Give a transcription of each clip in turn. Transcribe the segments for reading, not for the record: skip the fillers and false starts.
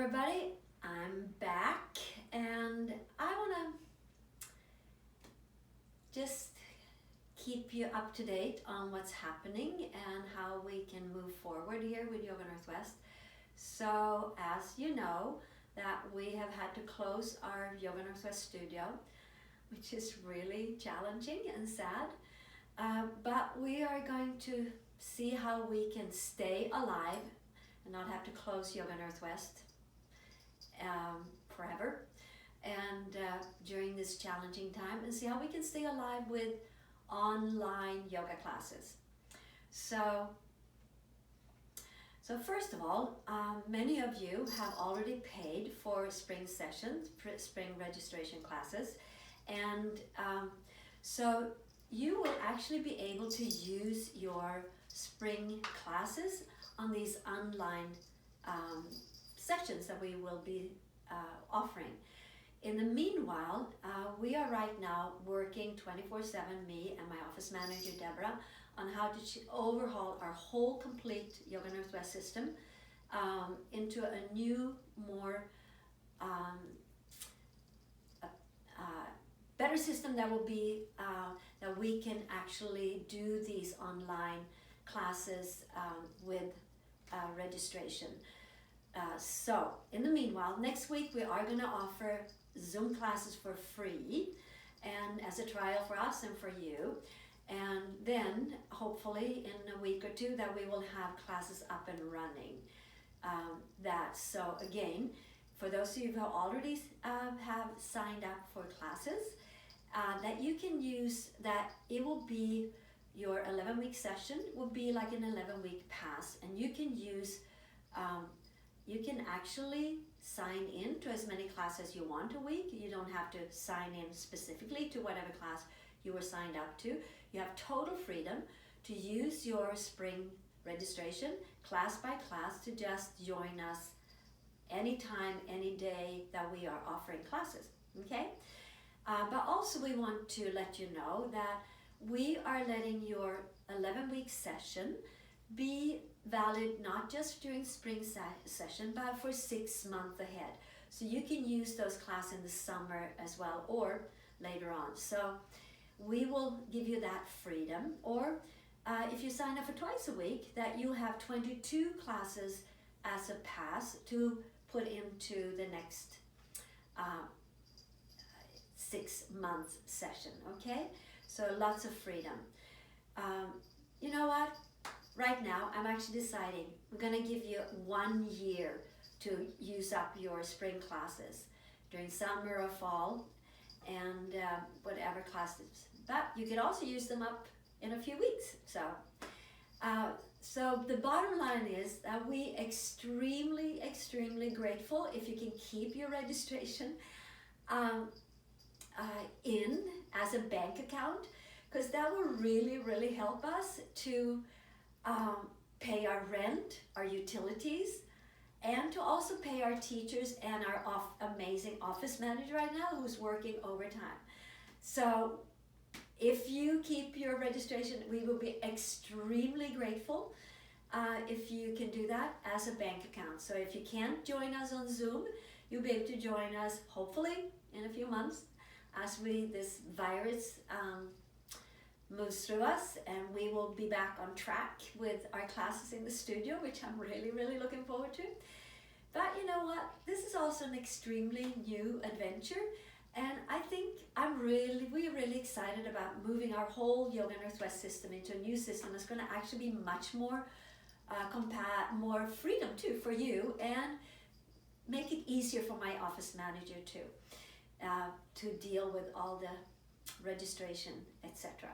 everybody, I'm back and I want to just keep you up to date on what's happening and how we can move forward here with Yoga Northwest. So as you know, that we have had to close our Yoga Northwest studio, which is really challenging and sad, but we are going to see how we can stay alive and not have to close Yoga Northwest forever and during this challenging time, and see how we can stay alive with online yoga classes. So first of all, many of you have already paid for spring sessions, spring registration classes, and so you will actually be able to use your spring classes on these online sessions that we will be offering. In the meanwhile, we are right now working 24/7, me and my office manager Deborah, on how to overhaul our whole complete Yoga Northwest system into a new, more better system that will be that we can actually do these online classes with registration. So in the meanwhile, next week we are going to offer Zoom classes for free and as a trial for us and for you. And then hopefully in a week or two that we will have classes up and running. So again, for those of you who already have signed up for classes, that you can use that, it will be your 11-week session will be like an 11-week pass, and you can use you can actually sign in to as many classes you want a week. You don't have to sign in specifically to whatever class you were signed up to. You have total freedom to use your spring registration class by class to just join us anytime, any day that we are offering classes, okay? But also we want to let you know that we are letting your 11-week session be valid not just during spring session, but for 6 months ahead. So you can use those classes in the summer as well, or later on. So we will give you that freedom. Or if you sign up for twice a week, that you have 22 classes as a pass to put into the next 6 months session, okay? So lots of freedom. You know what? Right now, I'm actually deciding we're going to give you 1 year to use up your spring classes during summer or fall and whatever classes. But you can also use them up in a few weeks. So the bottom line is that we extremely grateful if you can keep your registration in as a bank account, because that will really help us to pay our rent, our utilities, and to also pay our teachers and our amazing office manager right now who's working overtime. So if you keep your registration, we will be extremely grateful if you can do that as a bank account. So if you can't join us on Zoom, you'll be able to join us hopefully in a few months as this virus moves through us, and we will be back on track with our classes in the studio, which I'm really looking forward to. But you know what? This is also an extremely new adventure, and I think we're really excited about moving our whole Yoga Northwest system into a new system that's going to actually be much more more freedom too for you, and make it easier for my office manager too to deal with all the registration, etc.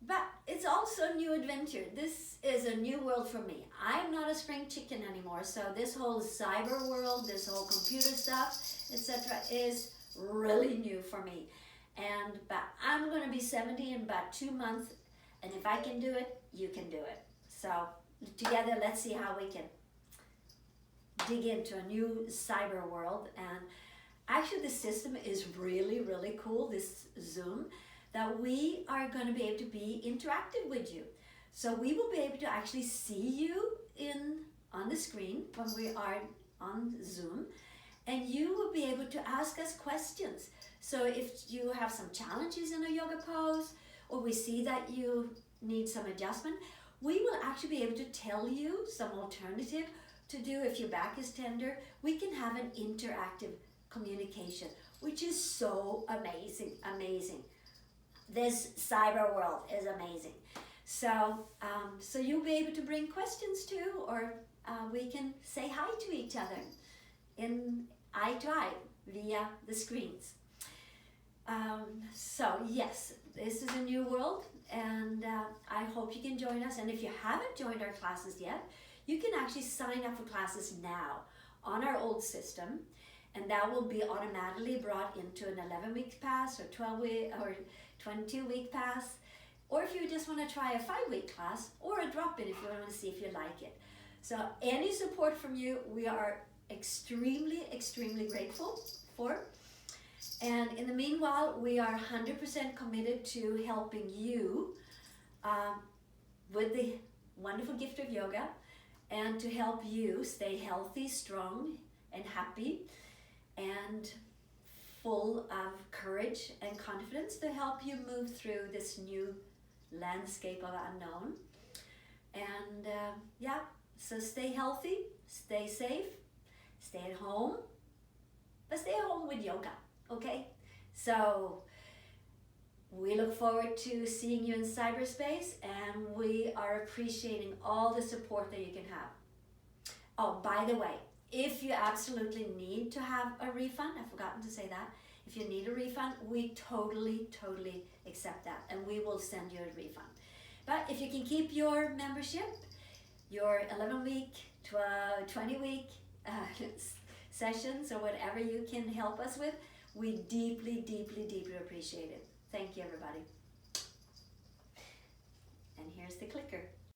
But it's also a new adventure. This is a new world for me. I'm not a spring chicken anymore, so this whole cyber world, this whole computer stuff, etc. is really new for me. But I'm going to be 70 in about 2 months, and if I can do it, you can do it. So together, let's see how we can dig into a new cyber world. And actually, the system is really cool, this Zoom, that we are going to be able to be interactive with you. So we will be able to actually see you on the screen when we are on Zoom, and you will be able to ask us questions. So if you have some challenges in a yoga pose, or we see that you need some adjustment, we will actually be able to tell you some alternative to do if your back is tender. We can have an interactive communication, which is so amazing. This cyber world is amazing. So, so you'll be able to bring questions too, or we can say hi to each other in eye to eye via the screens. So yes, this is a new world, and I hope you can join us. And if you haven't joined our classes yet, you can actually sign up for classes now on our old system, and that will be automatically brought into an 11-week pass or 12-week or 22-week pass, or if you just want to try a 5-week class, or a drop-in if you want to see if you like it. So any support from you, we are extremely grateful for. And in the meanwhile, we are 100% committed to helping you with the wonderful gift of yoga, and to help you stay healthy, strong, and happy, and full of courage and confidence to help you move through this new landscape of unknown. And yeah, so stay healthy, stay safe, stay at home, but stay at home with yoga, okay? So we look forward to seeing you in cyberspace, and we are appreciating all the support that you can have. Oh, by the way, if you absolutely need to have a refund, I've forgotten to say that, if you need a refund, we totally accept that, and we will send you a refund. But if you can keep your membership, your 11-week, 20-week sessions, or whatever you can help us with, we deeply appreciate it. Thank you, everybody. And here's the clicker.